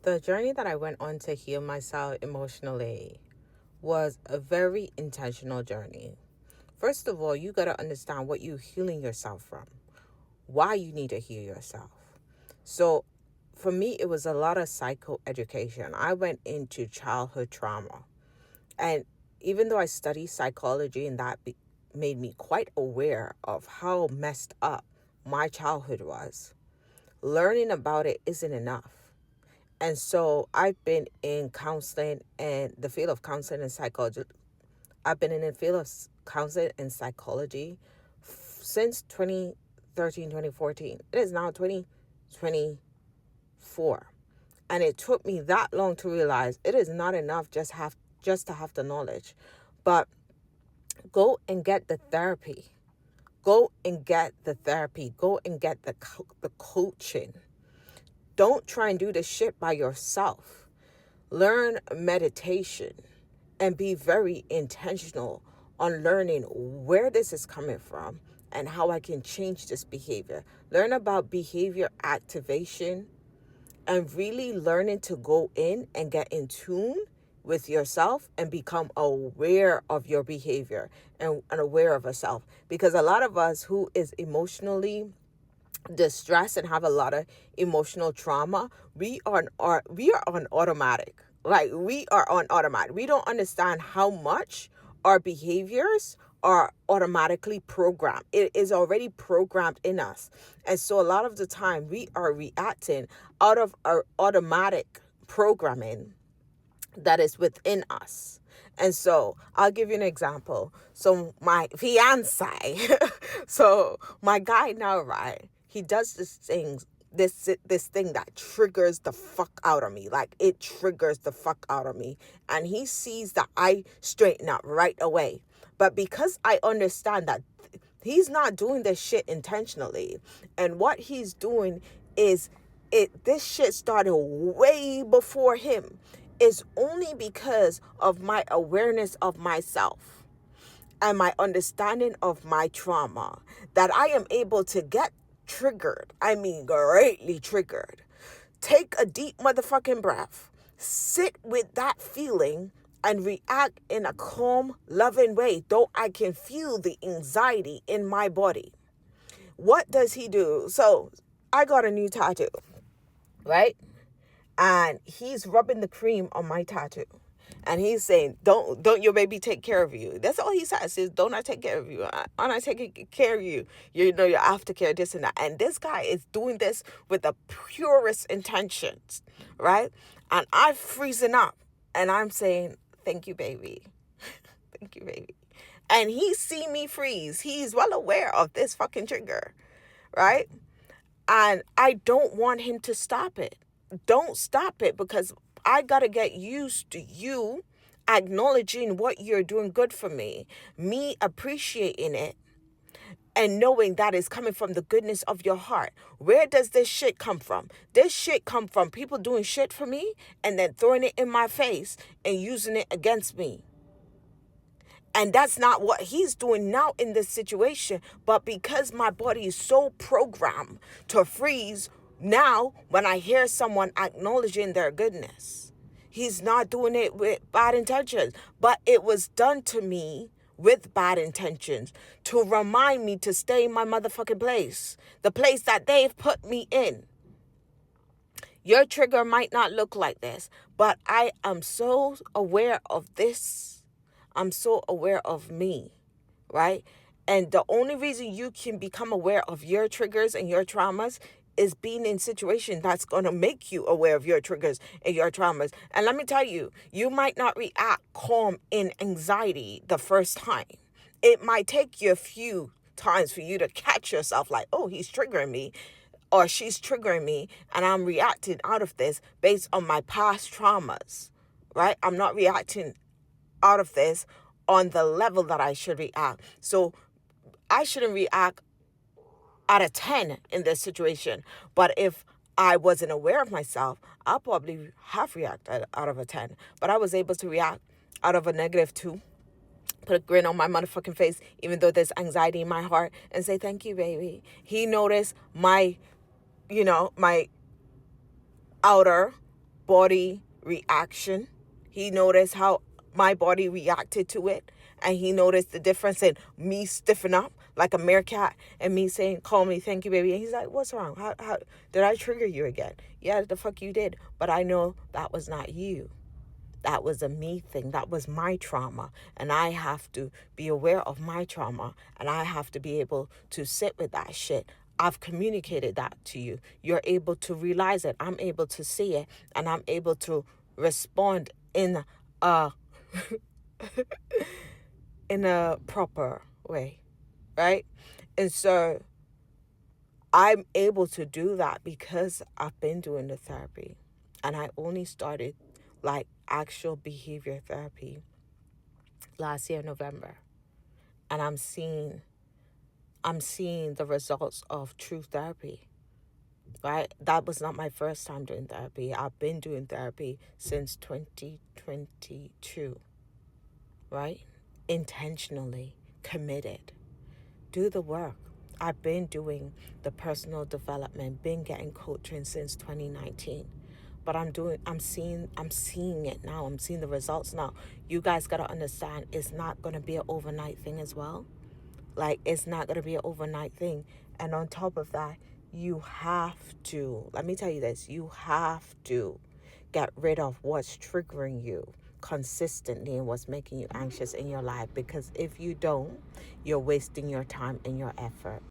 the journey that I went on to heal myself emotionally was a very intentional journey. First of all, you got to understand what you're healing yourself from, why you need to heal yourself. So, for me, it was a lot of psychoeducation. I went into childhood trauma. And even though I study psychology, and made me quite aware of how messed up my childhood was, learning about it isn't enough. And so I've been in counseling and the field of counseling and psychology. I've been in the field of counseling and psychology since 2013, 2014. It is now 2024. And it took me that long to realize it is not enough just to have the knowledge. But go and get the therapy. Go and get the therapy. Go and get the coaching. Don't try and do this shit by yourself. Learn meditation and be very intentional on learning where this is coming from and how I can change this behavior. Learn about behavior activation and really learning to go in and get in tune with yourself and become aware of your behavior and aware of yourself. Because a lot of us who is emotionally distressed and have a lot of emotional trauma, we are on automatic. Like, we are on automatic. We don't understand how much our behaviors are automatically programmed. It is already programmed in us. And so a lot of the time we are reacting out of our automatic programming that is within us. And so I'll give you an example. So my fiance, so my guy now, right? He does this thing that triggers the fuck out of me. Like, it triggers the fuck out of me. And he sees that I straighten up right away. But because I understand that he's not doing this shit intentionally, and what he's doing is this shit started way before him, is only because of my awareness of myself and my understanding of my trauma that I am able to get triggered. I mean, greatly triggered. Take a deep motherfucking breath. Sit with that feeling and react in a calm, loving way, though I can feel the anxiety in my body. What does he do? So I got a new tattoo, right? And he's rubbing the cream on my tattoo. And he's saying, don't your baby take care of you. That's all he says is, don't I take care of you? I'm not taking care of you. You know, your aftercare, this and that. And this guy is doing this with the purest intentions, right? And I'm freezing up. And I'm saying, thank you, baby. Thank you, baby. And he see me freeze. He's well aware of this fucking trigger, right? And I don't want him to stop it. Don't stop it, because I got to get used to you acknowledging what you're doing good for me appreciating it, and knowing that is coming from the goodness of your heart. Where does this shit come from? This shit come from people doing shit for me and then throwing it in my face and using it against me. And that's not what he's doing now in this situation. But because my body is so programmed to freeze now when I hear someone acknowledging their goodness, he's not doing it with bad intentions. But it was done to me with bad intentions to remind me to stay in my motherfucking place. The place that they've put me in. Your trigger might not look like this, but I am so aware of this. I'm so aware of me, right? And the only reason you can become aware of your triggers and your traumas is being in situation that's going to make you aware of your triggers and your traumas. And let me tell you, you might not react calm in anxiety the first time. It might take you a few times for you to catch yourself like, oh, he's triggering me or she's triggering me, and I'm reacting out of this based on my past traumas, right? I'm not reacting out of this on the level that I should react. So I shouldn't react out of 10 in this situation. But if I wasn't aware of myself, I'll probably have reacted out of a 10. But I was able to react out of a -2. Put a grin on my motherfucking face, even though there's anxiety in my heart, and say, thank you, baby. He noticed my outer body reaction. He noticed how my body reacted to it. And he noticed the difference in me stiffen up like a meerkat and me saying, call me, thank you, baby. And he's like, what's wrong? How did I trigger you again? Yeah, the fuck you did. But I know that was not you. That was a me thing. That was my trauma. And I have to be aware of my trauma. And I have to be able to sit with that shit. I've communicated that to you. You're able to realize it. I'm able to see it. And I'm able to respond in a in a proper way. Right? And so I'm able to do that because I've been doing the therapy. And I only started like actual behavior therapy last year, November. And I'm seeing the results of true therapy. Right? That was not my first time doing therapy. I've been doing therapy since 2022. Right? Intentionally committed. Do the work. I've been doing the personal development, been getting coaching since 2019. But I'm seeing it now. I'm seeing the results now. You guys got to understand, it's not going to be an overnight thing as well. Like, it's not going to be an overnight thing. And on top of that, you have to, let me tell you this, you have to get rid of what's triggering you consistently and what's making you anxious in your life. Because if you don't, you're wasting your time and your effort.